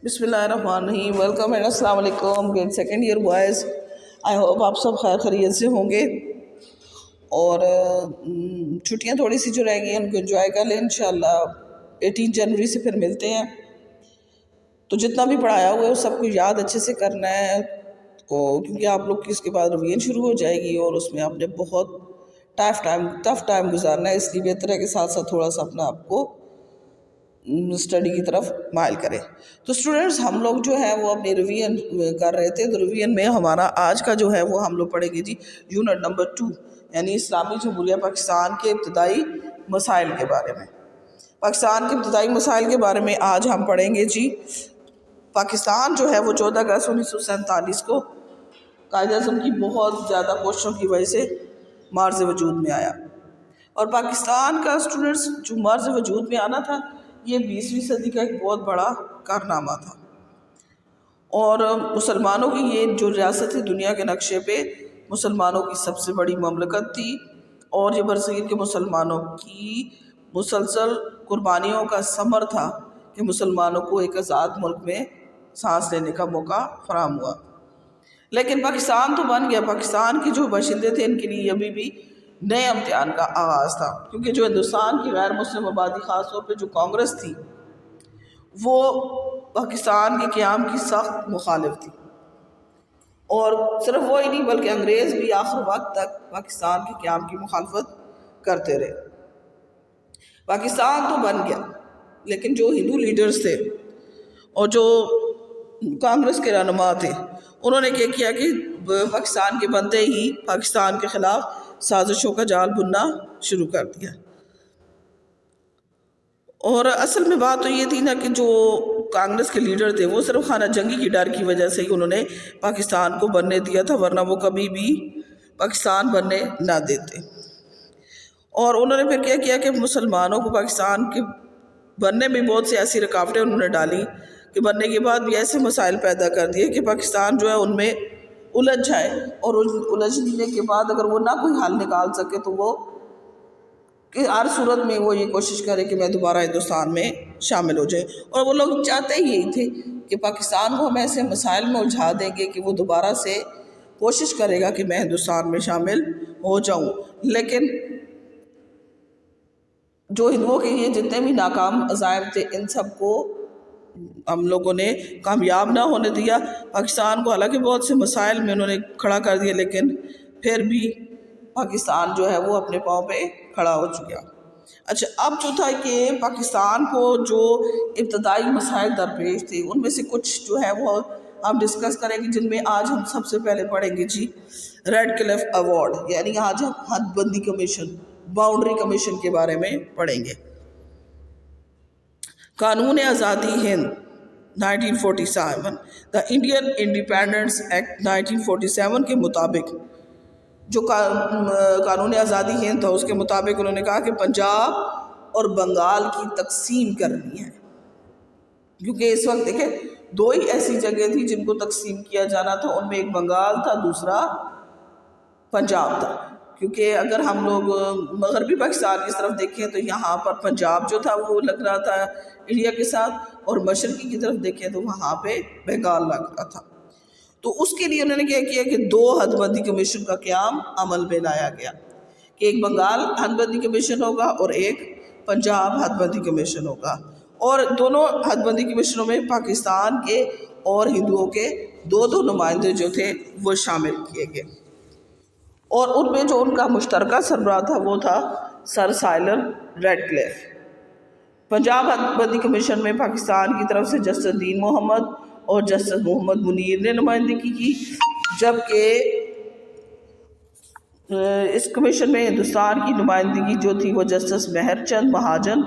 بسم اللہ الرحمن الرحیم. ویلکم اینڈ السلام علیکم. Grade second year boys, I hope آپ سب خیر خیریت سے ہوں گے اور چھٹیاں تھوڑی سی جو رہ گئی ہیں ان کو انجوائے کر لیں. انشاءاللہ 18 جنوری سے پھر ملتے ہیں. تو جتنا بھی پڑھایا ہوا ہے وہ سب کو یاد اچھے سے کرنا ہے کیونکہ آپ لوگ کی اس کے بعد ریویژن شروع ہو جائے گی اور اس میں آپ نے بہت ٹف ٹائم گزارنا ہے. اس لیے بہتر ہے کہ ساتھ ساتھ تھوڑا سا اپنا آپ کو اسٹڈی کی طرف مائل کریں. تو اسٹوڈنٹس, ہم لوگ جو ہے وہ اپنی ریویژن کر رہے تھے. تو ریویژن میں ہمارا آج کا جو ہے وہ ہم لوگ پڑھیں گے جی یونٹ نمبر 2, یعنی اسلامی جمہوریہ پاکستان کے ابتدائی مسائل کے بارے میں. پاکستان کے ابتدائی مسائل کے بارے میں آج ہم پڑھیں گے جی. پاکستان جو ہے وہ 14 اگست 1947 کو قائد اعظم کی بہت زیادہ کوششوں کی وجہ سے مارز وجود میں آیا. اور پاکستان کا اسٹوڈنٹس جو مارز وجود میں آنا تھا یہ 20ویں صدی کا ایک بہت بڑا کارنامہ تھا. اور مسلمانوں کی یہ جو ریاست ہے دنیا کے نقشے پہ مسلمانوں کی سب سے بڑی مملکت تھی اور یہ برصغیر کے مسلمانوں کی مسلسل قربانیوں کا ثمر تھا کہ مسلمانوں کو ایک آزاد ملک میں سانس لینے کا موقع فراہم ہوا. لیکن پاکستان تو بن گیا. پاکستان کے جو باشندے تھے ان کے لیے ابھی بھی نئے امتحان کا آغاز تھا, کیونکہ جو ہندوستان کی غیر مسلم آبادی خاص طور پہ جو کانگریس تھی وہ پاکستان کے قیام کی سخت مخالف تھی. اور صرف وہی نہیں بلکہ انگریز بھی آخر وقت تک پاکستان کے قیام کی مخالفت کرتے رہے. پاکستان تو بن گیا لیکن جو ہندو لیڈرز تھے اور جو کانگریس کے رہنما تھے انہوں نے کیا کیا کہ پاکستان کے بنتے ہی پاکستان کے خلاف سازشوں کا جال بننا شروع کر دیا. اور اصل میں بات تو یہ تھی نا کہ جو کانگریس کے لیڈر تھے وہ صرف خانہ جنگی کی ڈر کی وجہ سے ہی انہوں نے پاکستان کو بننے دیا تھا, ورنہ وہ کبھی بھی پاکستان بننے نہ دیتے. اور انہوں نے پھر کیا کیا کہ مسلمانوں کو پاکستان کے بننے میں بہت سی ایسی رکاوٹیں انہوں نے ڈالی کہ بننے کے بعد بھی ایسے مسائل پیدا کر دیے کہ پاکستان جو ہے ان میں الجھ جائے, اور الجھنے کے بعد اگر وہ نہ کوئی حل نکال سکے تو وہ کہ ہر صورت میں وہ یہ کوشش کرے کہ میں دوبارہ ہندوستان میں شامل ہو جائے. اور وہ لوگ چاہتے ہی یہی تھے کہ پاکستان کو ہم ایسے مسائل میں الجھا دیں گے کہ وہ دوبارہ سے کوشش کرے گا کہ میں ہندوستان میں شامل ہو جاؤں. لیکن جو ہندوؤں کے یہ جتنے بھی ناکام عزائم تھے ان سب کو ہم لوگوں نے کامیاب نہ ہونے دیا. پاکستان کو حالانکہ بہت سے مسائل میں انہوں نے کھڑا کر دیا لیکن پھر بھی پاکستان جو ہے وہ اپنے پاؤں پہ کھڑا ہو چکا. اچھا, اب جو تھا کہ پاکستان کو جو ابتدائی مسائل درپیش تھے ان میں سے کچھ جو ہے وہ ہم ڈسکس کریں گے, جن میں آج ہم سب سے پہلے پڑھیں گے جی ریڈ کلف ایوارڈ, یعنی آج ہم حد بندی کمیشن, باؤنڈری کمیشن کے بارے میں پڑھیں گے. قانون آزادی ہند 1947, دا انڈین انڈیپینڈنس ایکٹ 1947 کے مطابق جو قانون آزادی ہند تھا اس کے مطابق انہوں نے کہا کہ پنجاب اور بنگال کی تقسیم کرنی ہے, کیونکہ اس وقت دیکھیں دو ہی ایسی جگہ تھی جن کو تقسیم کیا جانا تھا, ان میں ایک بنگال تھا دوسرا پنجاب تھا. کیونکہ اگر ہم لوگ مغربی پاکستان کی طرف دیکھیں تو یہاں پر پنجاب جو تھا وہ لگ رہا تھا انڈیا کے ساتھ, اور مشرقی کی طرف دیکھیں تو وہاں پہ بنگال لگ رہا تھا. تو اس کے لیے انہوں نے کیا کیا کہ 2 حد بندی کمیشن کا قیام عمل میں لایا گیا کہ ایک بنگال حد بندی کمیشن ہوگا اور ایک پنجاب حد بندی کمیشن ہوگا. اور دونوں حد بندی کمیشنوں میں پاکستان کے اور ہندوؤں کے 2 نمائندے جو تھے وہ شامل کیے گئے, اور ان میں جو ان کا مشترکہ سربراہ تھا وہ تھا سر سائمن ریڈ کلف. پنجاب حد بندی کمیشن میں پاکستان کی طرف سے جسٹس دین محمد اور جسٹس محمد منیر نے نمائندگی کی, جبکہ اس کمیشن میں ہندوستان کی نمائندگی جو تھی وہ جسٹس مہر چند مہاجن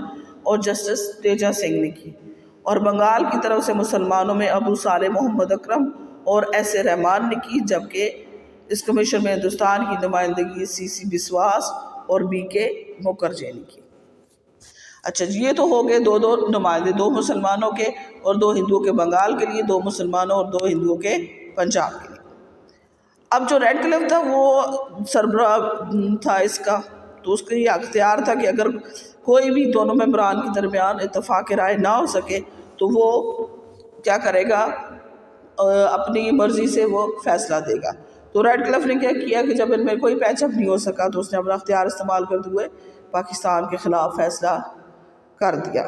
اور جسٹس تیجا سنگھ نے کی. اور بنگال کی طرف سے مسلمانوں میں ابو صالح محمد اکرم اور ایس اے رحمان نے کی, جبکہ اس کمیشن میں ہندوستان کی نمائندگی سی سی بسواس اور بی کے مکھرجی نے کی. اچھا جی, یہ تو ہو گئے 2 نمائندے, 2 مسلمانوں کے اور 2 ہندوؤں کے بنگال کے لیے, 2 مسلمانوں اور 2 ہندوؤں کے پنجاب کے لیے. اب جو ریڈ کلف تھا وہ سربراہ تھا اس کا, تو اس کا یہ اختیار تھا کہ اگر کوئی بھی دونوں ممبران کے درمیان اتفاق رائے نہ ہو سکے تو وہ کیا کرے گا، اپنی مرضی سے وہ فیصلہ دے گا۔ تو ریڈ کلف نے کیا کیا کہ جب ان میں کوئی پیچ اپ نہیں ہو سکا تو اس نے اپنا اختیار استعمال کرتے ہوئے پاکستان کے خلاف فیصلہ کر دیا۔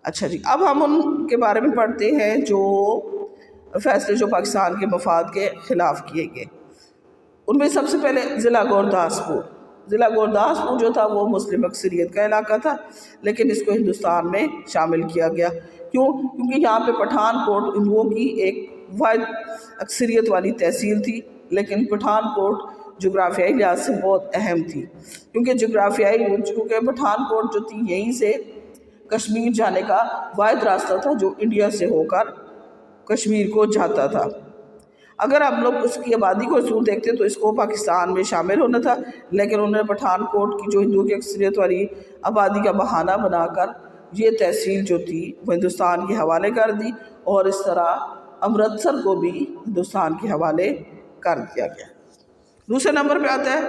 اچھا جی، اب ہم ان کے بارے میں پڑھتے ہیں جو فیصلے جو پاکستان کے مفاد کے خلاف کیے گئے۔ ان میں سب سے پہلے ضلع گورداسپور۔ ضلع گورداسپور جو تھا وہ مسلم اکثریت کا علاقہ تھا، لیکن اس کو ہندوستان میں شامل کیا گیا۔ کیوں؟ کیونکہ یہاں پہ پٹھان کوٹ ہندوؤں کی ایک واحد اکثریت والی تحصیل تھی، لیکن پٹھان کوٹ جغرافیائی لحاظ سے بہت اہم تھی، کیونکہ پٹھان کوٹ جو تھی یہیں سے کشمیر جانے کا واحد راستہ تھا جو انڈیا سے ہو کر کشمیر کو جاتا تھا۔ اگر ہم لوگ اس کی آبادی کو اصول دیکھتے تو اس کو پاکستان میں شامل ہونا تھا، لیکن انہوں نے پٹھان کوٹ کی جو ہندوؤں کی اکثریت والی آبادی کا بہانہ بنا کر یہ تحصیل جو تھی وہ ہندوستان کے حوالے کر دی، اور اس طرح امرتسر کو بھی ہندوستان کے حوالے کر دیا گیا۔ دوسرے نمبر پہ آتا ہے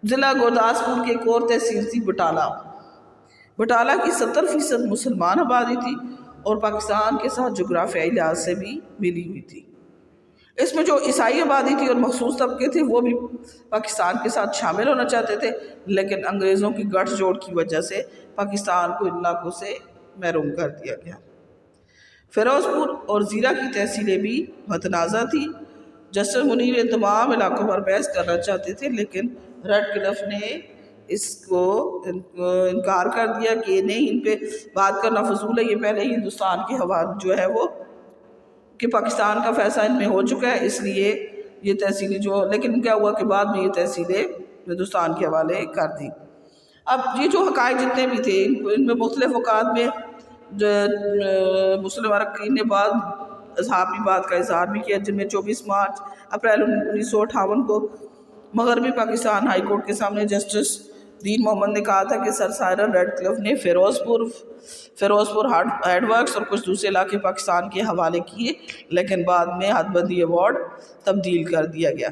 ضلع گورداسپور کی ایک اور تحصیل تھی بٹالہ۔ بٹالہ کی 70% مسلمان آبادی تھی اور پاکستان کے ساتھ جغرافیائی لحاظ سے بھی ملی ہوئی تھی۔ اس میں جو عیسائی آبادی تھی اور مخصوص طبقے تھے وہ بھی پاکستان کے ساتھ شامل ہونا چاہتے تھے، لیکن انگریزوں کی گٹھ جوڑ کی وجہ سے پاکستان کو ان علاقوں سے محروم کر دیا گیا۔ فیروز پور اور زیرہ کی تحصیلیں بھی متنازع تھیں۔ جسٹس منیر ان تمام علاقوں پر بحث کرنا چاہتے تھے، لیکن ریڈ کلف نے اس کو انکار کر دیا کہ نہیں، ان پہ بات کرنا فضول ہے، یہ پہلے ہی ہندوستان کے حوالے جو ہے وہ کہ پاکستان کا فیصلہ ان میں ہو چکا ہے، اس لیے یہ تحصیلیں لیکن کیا ہوا کہ بعد میں یہ تحصیلیں ہندوستان کے حوالے کر دی۔ اب یہ جو حقائق جتنے بھی تھے ان میں مختلف اوقات میں مسلم عرقین نے بعض اصحابی بات کا اظہار بھی کیا، جن میں 24 اپریل 1958 کو مغربی پاکستان ہائی کورٹ کے سامنے جسٹس دین محمد نے کہا تھا کہ سر سائرن ریڈ کلف نے فیروز پور ہیڈ ورکس اور کچھ دوسرے علاقے پاکستان کے حوالے کیے، لیکن بعد میں حد بندی ایوارڈ تبدیل کر دیا گیا۔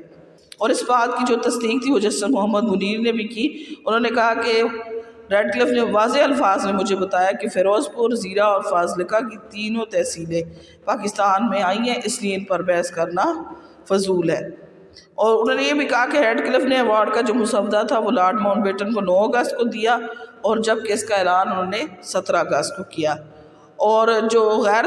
اور اس بات کی جو تصدیق تھی وہ جسٹس محمد منیر نے بھی کی۔ انہوں نے کہا کہ ریڈ کلف نے واضح الفاظ میں مجھے بتایا کہ فیروز پور، زیرہ اور فاضلکہ کی تینوں تحصیلیں پاکستان میں آئی ہیں، اس لیے ان پر بحث کرنا فضول ہے۔ اور انہوں نے یہ بھی کہا کہ ریڈ کلف نے ایوارڈ کا جو مسودہ تھا وہ لارڈ ماؤنٹ بیٹن کو 9 اگست کو دیا، اور جبکہ اس کا اعلان انہوں نے 17 اگست کو کیا۔ اور جو غیر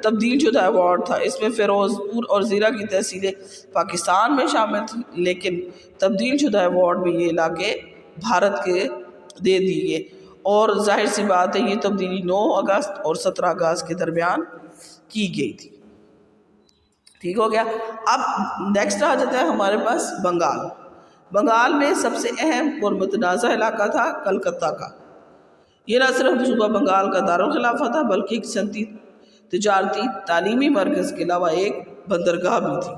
تبدیل جو تھا ایوارڈ تھا، اس میں فیروز پور اور زیرہ کی تحصیلیں پاکستان میں شامل تھیں، لیکن تبدیل شدہ ایوارڈ میں یہ علاقے بھارت کے دے دی گئے، اور ظاہر سی بات ہے یہ تبدیلی 9 اگست اور 17 اگست کے درمیان کی گئی تھی۔ ٹھیک ہو گیا۔ اب نیکسٹ آ جاتا ہے ہمارے پاس بنگال۔ بنگال میں سب سے اہم اور متنازع علاقہ تھا کلکتہ کا۔ یہ نہ صرف صوبہ بنگال کا دارالخلافہ تھا بلکہ ایک صنعتی، تجارتی، تعلیمی مرکز کے علاوہ ایک بندرگاہ بھی تھی۔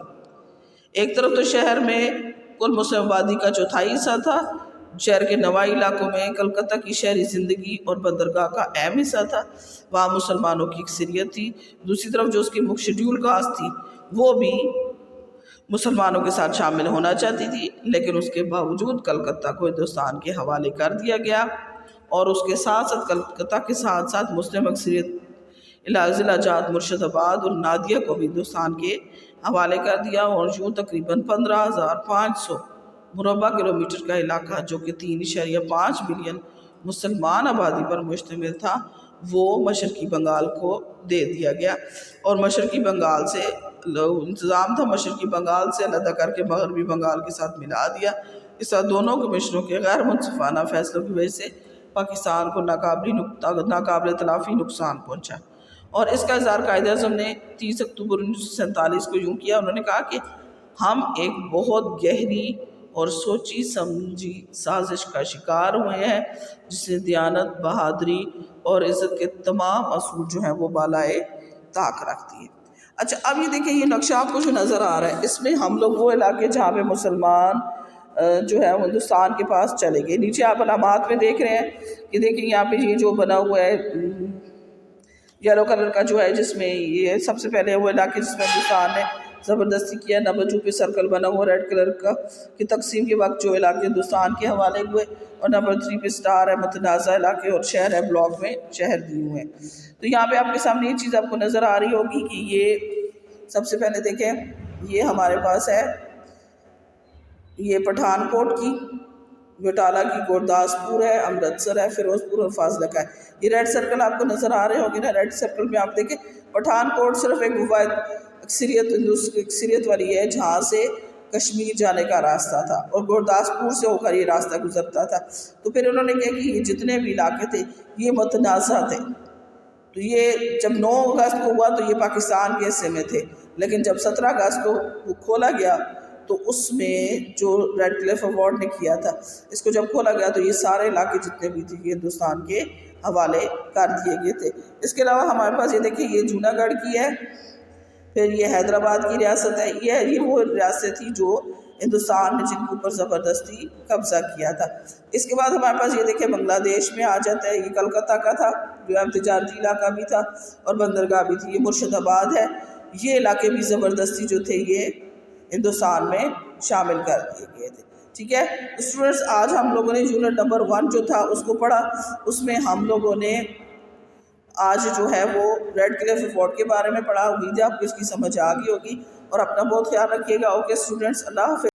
ایک طرف تو شہر میں کل مسلم آبادی کا 1/4 حصہ تھا، شہر کے نواحی علاقوں میں کلکتہ کی شہری زندگی اور بندرگاہ کا اہم حصہ تھا، وہاں مسلمانوں کی اکثریت تھی۔ دوسری طرف جو اس کی مکھ شیڈول کاسٹ تھی وہ بھی مسلمانوں کے ساتھ شامل ہونا چاہتی تھی، لیکن اس کے باوجود کلکتہ کو ہندوستان کے حوالے کر دیا گیا، اور اس کے ساتھ ساتھ کلکتہ کے ساتھ ساتھ مسلم اکثریت ضلع جات مرشد آباد اور نادیہ کو بھی ہندوستان کے حوالے کر دیا، اور یوں تقریباً 15,500 مربع کلومیٹر کا علاقہ جو کہ 3.5 ملین مسلمان آبادی پر مشتمل تھا وہ مشرقی بنگال کو دے دیا گیا، اور مشرقی بنگال سے انتظام تھا مشرقی بنگال سے علیحدہ کر کے مغربی بنگال کے ساتھ ملا دیا۔ اس طرح دونوں کمشنوں کے غیر منصفانہ فیصلوں کی وجہ سے پاکستان کو ناقابل تلافی نقصان پہنچا، اور اس کا اظہار قائد اعظم نے 30 اکتوبر 1947 کو یوں کیا۔ انہوں نے کہا کہ ہم ایک بہت گہری اور سوچی سمجھی سازش کا شکار ہوئے ہیں جس نے دیانت، بہادری اور عزت کے تمام اصول جو ہیں وہ بالائے طاق رکھ دیے۔ اچھا، اب یہ دیکھیں یہ نقشہ آپ کو جو نظر آ رہا ہے، اس میں ہم لوگ وہ علاقے جہاں پہ مسلمان جو ہے ہندوستان کے پاس چلے گئے۔ نیچے آپ علامات میں دیکھ رہے ہیں کہ دیکھیں یہاں پہ یہ جو بنا ہوا ہے یلو کلر کا جو ہے، جس میں یہ سب سے پہلے وہ علاقے جس میں ہندوستان نے زبردستی کیا. نمبر 2 پہ سرکل بنا ہوا ریڈ کلر کا کہ تقسیم کے وقت جو علاقے ہندوستان کے حوالے ہوئے, اور نمبر 3 پہ سٹار ہے متنازع علاقے, اور شہر ہے بلاک میں شہر دیے ہوئے ہیں. تو یہاں پہ آپ کے سامنے یہ چیز آپ کو نظر آ رہی ہوگی کہ یہ سب سے پہلے دیکھیں, یہ ہمارے پاس ہے یہ پٹھان کوٹ کی, بٹالہ کی گورداسپور ہے, امرتسر ہے, فیروز پور اور فاضلہ کا ہے. یہ ریڈ سرکل آپ کو نظر آ رہے ہوں گے نا. ریڈ سرکل میں آپ دیکھیں پٹھان کوٹ صرف ایک واحد اکثریت والی ہے جہاں سے کشمیر جانے کا راستہ تھا, اور گورداسپور سے ہو کر یہ راستہ گزرتا تھا. تو پھر انہوں نے کہا کہ یہ جتنے بھی علاقے تھے یہ متنازع تھے. تو یہ جب 9 اگست کو ہوا تو یہ پاکستان کے حصے میں تھے, لیکن جب 17 اگست کو وہ کھولا گیا تو اس میں جو ریڈ کلف ایوارڈ نے کیا تھا, اس کو جب کھولا گیا تو یہ سارے علاقے جتنے بھی تھے یہ ہندوستان کے حوالے کر دیے گئے تھے. اس کے علاوہ ہمارے پاس یہ دیکھیں یہ جوناگڑھ کی ہے, پھر یہ حیدرآباد کی ریاست ہے. یہ وہ ریاست تھی جو ہندوستان نے جن کے اوپر زبردستی قبضہ کیا تھا. اس کے بعد ہمارے پاس یہ دیکھیں بنگلہ دیش میں آ جاتا ہے. یہ کلکتہ کا تھا جو اب تجارتی علاقہ بھی تھا اور بندرگاہ بھی تھی. یہ مرشد آباد ہے. یہ علاقے بھی زبردستی جو تھے یہ ہندوستان میں شامل کر دیے گئے تھے. ٹھیک ہے اسٹوڈنٹس, آج ہم لوگوں نے یونٹ نمبر 1 جو تھا اس کو پڑھا. اس میں ہم لوگوں نے آج جو ہے وہ ریڈ کلف ایوارڈ کے بارے میں پڑھا. امید ہے آپ کو اس کی سمجھ آ گئی ہوگی, اور اپنا بہت خیال رکھیے گا. اوکے اسٹوڈنٹس, اللہ حافظ.